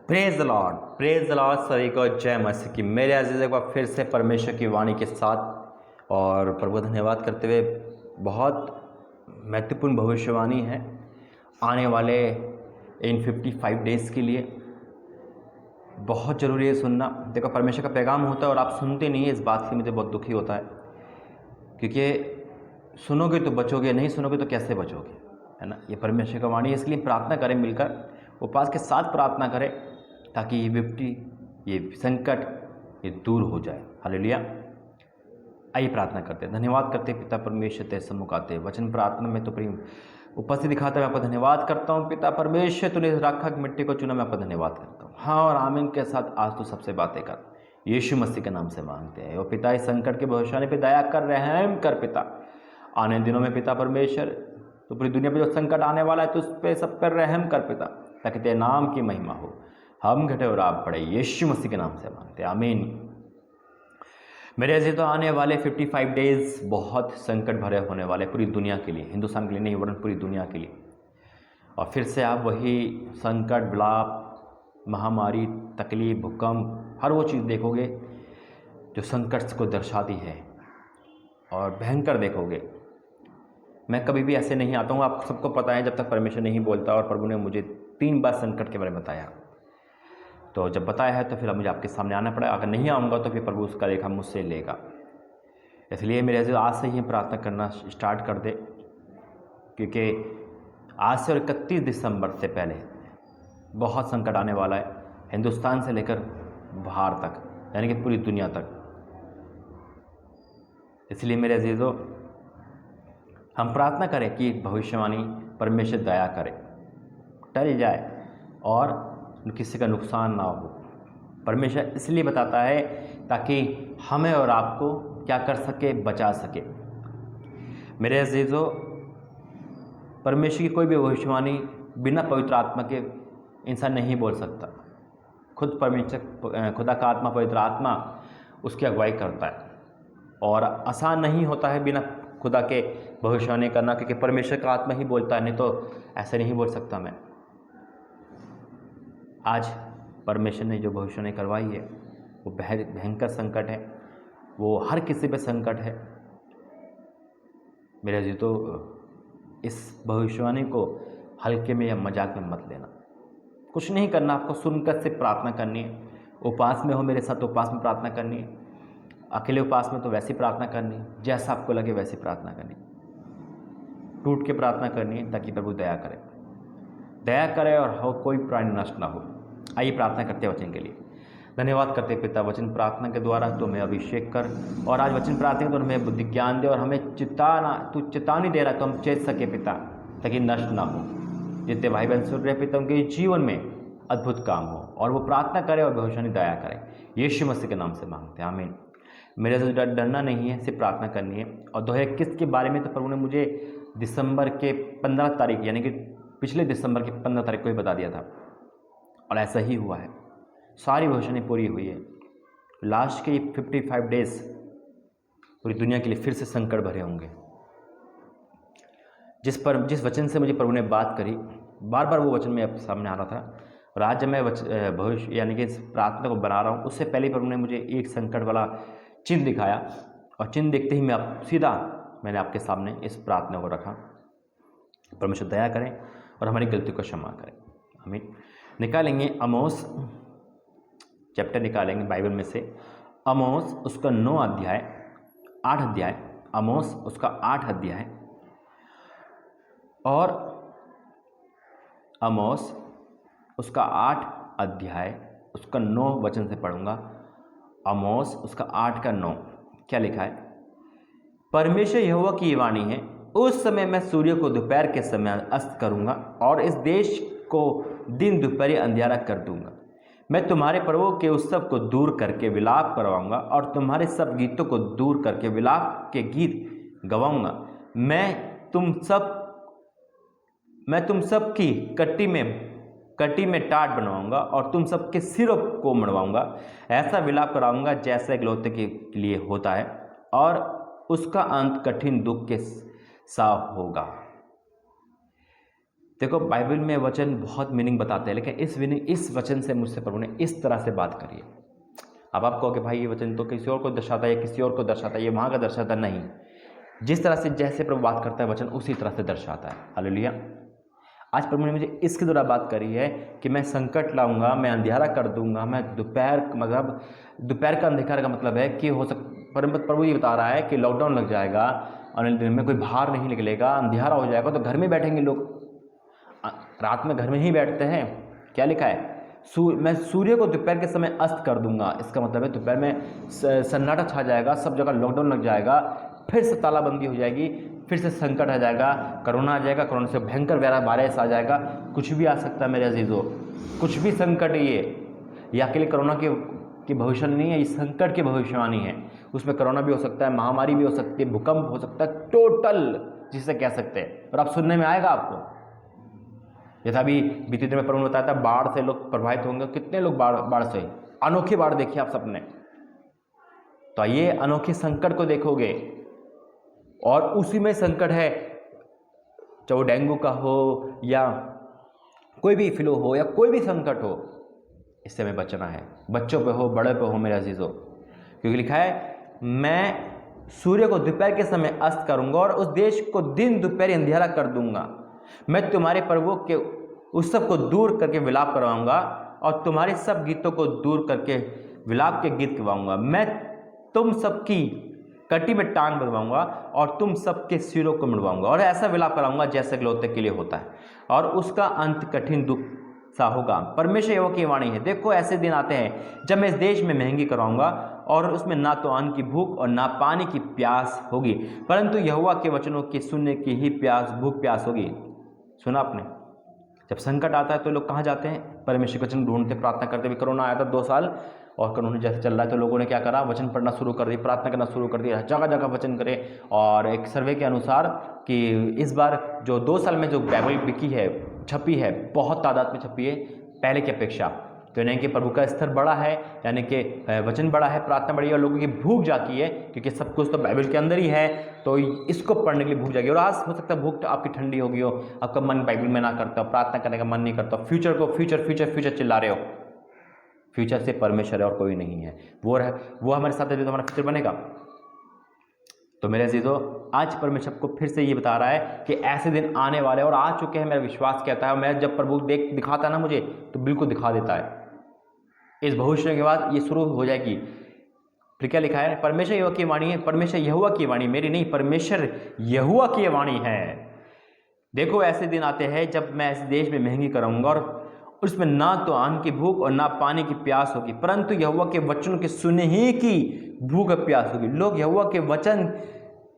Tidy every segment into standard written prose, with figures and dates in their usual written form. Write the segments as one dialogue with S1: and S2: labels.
S1: Praise the Lord सभी को जय मसीह की। मेरे अजीज़ एक बार फिर से परमेश्वर की वाणी के साथ और प्रभु धन्यवाद करते हुए बहुत महत्वपूर्ण भविष्यवाणी है आने वाले इन 55 डेज़ के लिए। बहुत ज़रूरी है सुनना। देखो परमेश्वर का पैगाम होता है और आप सुनते नहीं है, इस बात से मुझे बहुत दुखी होता है, क्योंकि सुनोगे तो बचोगे, नहीं सुनोगे तो कैसे बचोगे, है ना। ये परमेश्वर का वाणी है, इसलिए प्रार्थना करें, मिलकर उपवास के साथ प्रार्थना करें ताकि ये विपत्ति, ये संकट ये दूर हो जाए। हालेलुया। आइए प्रार्थना करते हैं। धन्यवाद करते हैं पिता परमेश्वर तेरे सम्मुख आते वचन प्रार्थना में तो प्रेम उपस्थित दिखाता मैं आपका धन्यवाद करता हूँ। पिता परमेश्वर तूने राखा की मिट्टी को चुना, मैं आपका धन्यवाद करता हूँ। हाँ और आमीन के साथ आज तो सबसे बातें कर, यीशु मसीह के नाम से मांगते हैं। और पिता इस संकट के भविष्यवाणी पे दया कर, रहम कर पिता। आने दिनों में पिता परमेश्वर तो पूरी दुनिया पे जो संकट आने वाला है तो उस पर सब पर रहम कर पिता, ताकि तेरे नाम की महिमा हो। हम घटे और आप बढ़े, यीशु मसीह के नाम से मांगते हैं, आमीन। मेरे ऐसे तो आने वाले 55 डेज बहुत संकट भरे होने वाले पूरी दुनिया के लिए, हिंदुस्तान के लिए नहीं वरन पूरी दुनिया के लिए। और फिर से आप वही संकट, विलाप, महामारी, तकलीफ, भूकंप, हर वो चीज़ देखोगे जो संकट को दर्शाती है और भयंकर देखोगे। मैं कभी भी ऐसे नहीं आता हूँ, आप सबको पता है, जब तक परमेश्वर नहीं बोलता। और प्रभु ने मुझे 3 बार संकट के बारे में बताया, तो जब बताया है तो फिर अब मुझे आपके सामने आना पड़ा। अगर नहीं आऊँगा तो फिर प्रभु उसका लेखा मुझसे लेगा। इसलिए मेरे जो आज से ही प्रार्थना करना स्टार्ट कर दे, क्योंकि आज से और 31 दिसंबर से पहले बहुत संकट आने वाला है, हिंदुस्तान से लेकर बाहर तक, यानी कि पूरी दुनिया तक। इसलिए मेरे अजीज़ों हम प्रार्थना करें कि भविष्यवाणी परमेश्वर दया करे, टल जाए और किसी का नुकसान ना हो। परमेश्वर इसलिए बताता है ताकि हमें और आपको क्या कर सके, बचा सके। मेरे अजीज़ों परमेश्वर की कोई भी भविष्यवाणी बिना पवित्र आत्मा के इंसान नहीं बोल सकता। खुद परमेश्वर, खुदा का आत्मा, पवित्र आत्मा उसकी अगुवाई करता है। और आसान नहीं होता है बिना खुदा के भविष्यवाणी करना, क्योंकि परमेश्वर का आत्मा ही बोलता है, नहीं तो ऐसे नहीं बोल सकता मैं। आज परमेश्वर ने जो भविष्यवाणी करवाई है वो भयंकर संकट है, वो हर किसी पे संकट है। मेरे जी तो इस भविष्यवाणी को हल्के में या मजाक में मत लेना। कुछ नहीं करना, आपको सुनकर सिर्फ प्रार्थना करनी है। उपवास में हो मेरे साथ तो उपवास में प्रार्थना करनी है, अकेले उपवास में तो वैसी प्रार्थना करनी है, जैसा आपको लगे वैसी प्रार्थना करनी, टूट के प्रार्थना करनी है, ताकि प्रभु दया करे और हो कोई प्राणी नष्ट ना हो। आइए प्रार्थना करते हैं वचन के लिए। धन्यवाद करते पिता, वचन प्रार्थना के द्वारा तो हमें अभिषेक कर, और आज वचन प्रार्थना तो हमें बुद्धि ज्ञान दे, और हमें तू चेतावनी दे रहा है तो हम चेत सके पिता, ताकि नष्ट ना हो। जितने भाई बहन सुन रहे पिता उनके जीवन में अद्भुत काम हो और वो प्रार्थना करे और भविष्यवाणी दया करे। यीशु मसीह के नाम से मांगते हैं, आमीन। मेरे से डरना नहीं है, सिर्फ प्रार्थना करनी है। और 2021 के बारे में तो प्रभु ने मुझे दिसंबर के 15 तारीख, यानी कि पिछले दिसंबर की 15 तारीख को ही बता दिया था, और ऐसा ही हुआ है। सारी भविष्यवाणी पूरी हुई है। लास्ट के 55 डेज पूरी दुनिया के लिए फिर से संकट भरे होंगे। जिस वचन से मुझे प्रभु ने बात करी, बार बार वो वचन मेरे सामने आ रहा था। और आज जब मैं भविष्य यानी कि इस प्रार्थना को बना रहा हूँ, उससे पहले प्रभु ने मुझे एक संकट वाला चिन्ह दिखाया, और चिन्ह देखते ही मैंने आपके सामने इस प्रार्थना को रखा। परमेश्वर दया करें और हमारी गलती को क्षमा करें, आमीन। निकालेंगे आमोस चैप्टर, निकालेंगे बाइबल में से आमोस उसका 9 अध्याय, 8 अध्याय, आमोस उसका 8 अध्याय, और आमोस उसका 8 अध्याय उसका 9 वचन से पढ़ूंगा। आमोस उसका 8 का 9 क्या लिखा है? परमेश्वर यहोवा की ये वाणी है, उस समय मैं सूर्य को दोपहर के समय अस्त करूंगा और इस देश को दिन दोपहर अंधियारा कर दूंगा। मैं तुम्हारे पर्वों के उत्सव को दूर करके विलाप करवाऊंगा और तुम्हारे सब गीतों को दूर करके विलाप के गीत गवाऊंगा। मैं तुम सब की कटी में टाट बनवाऊंगा और तुम सबके सिरों को मड़वाऊंगा। ऐसा विलाप कराऊंगा जैसा इकलौते के लिए होता है, और उसका अंत कठिन दुख के सा होगा। देखो बाइबल में वचन बहुत मीनिंग बताते हैं, लेकिन इस वचन से मुझसे प्रभु ने इस तरह से बात करी है। अब आप कहोगे भाई ये वचन तो किसी और को दर्शाता है, किसी और को दर्शाता है, ये वहाँ का दर्शाता नहीं। जिस तरह से जैसे प्रभु बात करता है वचन उसी तरह से दर्शाता है। हालेलुया। आज प्रभु ने मुझे इसके द्वारा बात करी है कि मैं संकट लाऊंगा, मैं अंधियारा कर दूंगा, मैं दोपहर का अंधकार का मतलब है कि प्रभु ये बता रहा है कि लॉकडाउन लग जाएगा, आने वाले दिन में कोई बाहर नहीं निकलेगा, अंधियारा हो जाएगा, तो घर में बैठेंगे लोग, रात में घर में ही बैठते हैं। क्या लिखा है? मैं सूर्य को दोपहर के समय अस्त कर दूंगा। इसका मतलब है दोपहर में सन्नाटा छा जाएगा, सब जगह लॉकडाउन लग जाएगा, फिर से तालाबंदी हो जाएगी, फिर से संकट आ जाएगा, कोरोना आ जाएगा, कोरोना से भयंकर वायरस आ जाएगा, कुछ भी आ सकता है मेरे अजीजों, कुछ भी संकट। ये अकेले कोरोना की भविष्यवाणी नहीं है, ये संकट की भविष्यवाणी है। उसमें कोरोना भी हो सकता है, महामारी भी हो सकती है, भूकंप हो सकता है, टोटल जिसे कह सकते हैं। और अब सुनने में आएगा आपको, जैसा अभी बीते दिन में प्रभु ने बताया था बाढ़ से लोग प्रभावित होंगे। कितने लोग बाढ़ से, अनोखी बाढ़ देखी आप सबने। तो ये अनोखे संकट को देखोगे, और उसी में संकट है, चाहे वो डेंगू का हो या कोई भी फ्लू हो या कोई भी संकट हो, इससे हमें बचना है। बच्चों पे हो, बड़े पे हो मेरे अजीजों, क्योंकि लिखा है मैं सूर्य को दोपहर के समय अस्त करूंगा और उस देश को दिन दोपहर अंधियारा कर दूंगा। मैं तुम्हारे पर्वों के उत्सव को दूर करके विलाप करवाऊंगा और तुम्हारे सब गीतों को दूर करके विलाप के गीत गवाऊंगा। मैं तुम सबकी कटी में टांग बंधवाऊंगा और तुम सबके सिरों को मुड़वाऊंगा, और ऐसा विलाप कराऊंगा जैसे इकलौते के लिए होता है, और उसका अंत कठिन दुख सा होगा। परमेश्वर यहोवा की वाणी है, देखो ऐसे दिन आते हैं जब मैं इस देश में महंगी कराऊंगा और उसमें ना तो अन्न की भूख और ना पानी की प्यास होगी, परंतु यहोवा के वचनों की सुनने की ही भूख प्यास होगी। सुना आपने? जब संकट आता है तो लोग कहाँ जाते हैं? परमेश्वर के वचन ढूंढते, प्रार्थना करते। भी कोरोना आया था 2 साल, और कोरोना जैसे चल रहा है तो लोगों ने क्या करा? वचन पढ़ना शुरू कर दी, प्रार्थना करना शुरू कर दिया, जगह जगह वचन करे। और एक सर्वे के अनुसार कि इस बार जो 2 साल में जो बाइबल बिकी है, छपी है, बहुत तादाद में छपी है पहले की अपेक्षा। तो यानी कि प्रभु का स्तर बड़ा है, यानी कि वचन बड़ा है, प्रार्थना बड़ी है, और लोगों की भूख जाती है, क्योंकि सब कुछ तो बाइबल के अंदर ही है, तो इसको पढ़ने के लिए भूख जाएगी। और आज हो सकता है भूख तो आपकी ठंडी होगी हो, आपका मन बाइबल में ना करता, प्रार्थना करने का मन नहीं करता, फ्यूचर को फ्यूचर चिल्ला रहे हो। फ्यूचर से परमेश्वर है और कोई नहीं है, वो हमारे साथ है, तो हमारा फ्यूचर बनेगा। तो मेरे अजीजों, आज परमेश्वर को फिर से ये बता रहा है कि ऐसे दिन आने वाले और आ चुके हैं, मेरा विश्वास कहता है। मैं जब प्रभु दिखाता है ना मुझे, तो बिल्कुल दिखा देता है। इस भविष्य के बाद ये शुरू हो जाएगी। फिर क्या लिखा है? परमेश्वर यहोवा की वाणी है, परमेश्वर यहोवा की वाणी, मेरी नहीं, परमेश्वर यहोवा की वाणी है। देखो ऐसे दिन आते हैं जब मैं इस देश में महंगी कराऊंगा और उसमें ना तो अन्न की भूख और ना पानी की प्यास होगी, परंतु यहोवा के वचनों के सुनने ही की भूख प्यास होगी। लोग यहोवा के वचन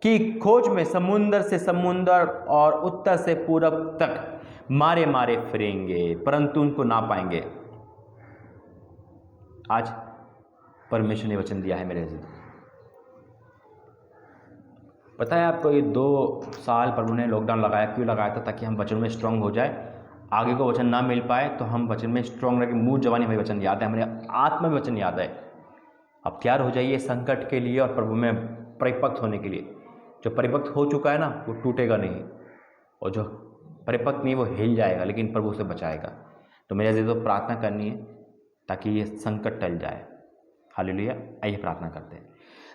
S1: की खोज में समुंदर से समुंदर और उत्तर से पूरब तक मारे मारे फिरेंगे, परंतु उनको ना पाएंगे। आज परमेश्वर ने वचन दिया है मेरे अजीज। पता है आपको, ये 2 साल प्रभु ने लॉकडाउन लगाया, क्यों लगाया था? ताकि हम वचन में स्ट्रांग हो जाए। आगे को वचन ना मिल पाए तो हम वचन में स्ट्रांग रहे। मुंह जवानी में वचन याद है, हमारे आत्मा में वचन याद है। अब तैयार हो जाइए संकट के लिए और प्रभु में परिपक्व होने के लिए। जो परिपक्व हो चुका है ना, वो टूटेगा नहीं, और जो परिपक्व नहीं वो हिल जाएगा, लेकिन प्रभु से बचाएगा। तो मेरे अजीजों, प्रार्थना करनी है ताकि ये संकट टल जाए। हालेलुया। आइए प्रार्थना करते हैं।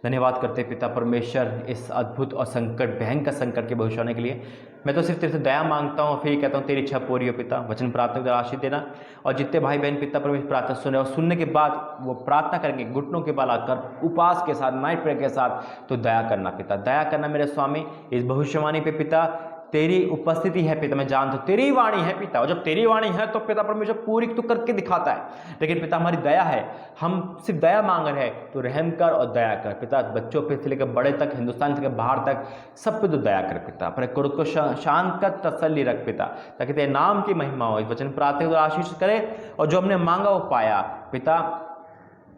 S1: धन्यवाद करते हैं पिता परमेश्वर, इस अद्भुत और भयंकर संकट के भविष्य के लिए। मैं तो सिर्फ तेरे से दया मांगता हूँ, फिर कहता हूँ तेरी इच्छा पूरी हो पिता। वचन प्रार्थना को आशीष देना, और जितने भाई बहन पिता परमेश्वर प्रार्थना सुने और सुनने के बाद वो प्रार्थना करेंगे घुटनों के बल आकर, उपवास के साथ, नाइट प्रेयर के साथ, तो दया करना पिता, दया करना मेरे स्वामी इस भविष्यवाणी पे पिता। तेरी उपस्थिति है पिता, मैं जानता हूँ तेरी वाणी है पिता, और जब तेरी वाणी है तो पिता परमेश्वर पूरी तो करके दिखाता है। लेकिन पिता हमारी दया है, हम सिर्फ दया मांग रहे हैं, तो रहम कर और दया कर पिता। बच्चों पे से लेकर बड़े तक, हिंदुस्तान से लेकर बाहर तक, सब पे तो दया कर पिता। अपने क्रोध को शांत कर, तसल्ली रख पिता, ताकि तेरे नाम की महिमा हो। इस वचन प्रार्थना को आशीष करे, और जो हमने मांगा वो पाया पिता।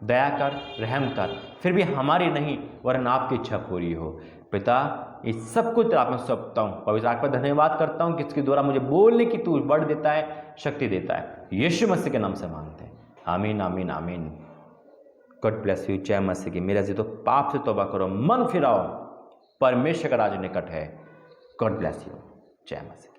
S1: दया कर, रहम कर, फिर भी हमारी नहीं वरन आपकी इच्छा पूरी हो पिता। इस सब कुछ आप में सौंपता हूँ, पवित्र आत्मा पर धन्यवाद करता हूँ, किसके द्वारा मुझे बोलने की तू वर्ड देता है, शक्ति देता है। यीशु मसीह के नाम से मांगते हैं, आमीन आमीन आमीन। God bless you. जय मसीह की। मेरा जी तो पाप से तौबा करो, मन फिराओ, परमेश्वर का राज निकट है। God bless you. जय मसीह।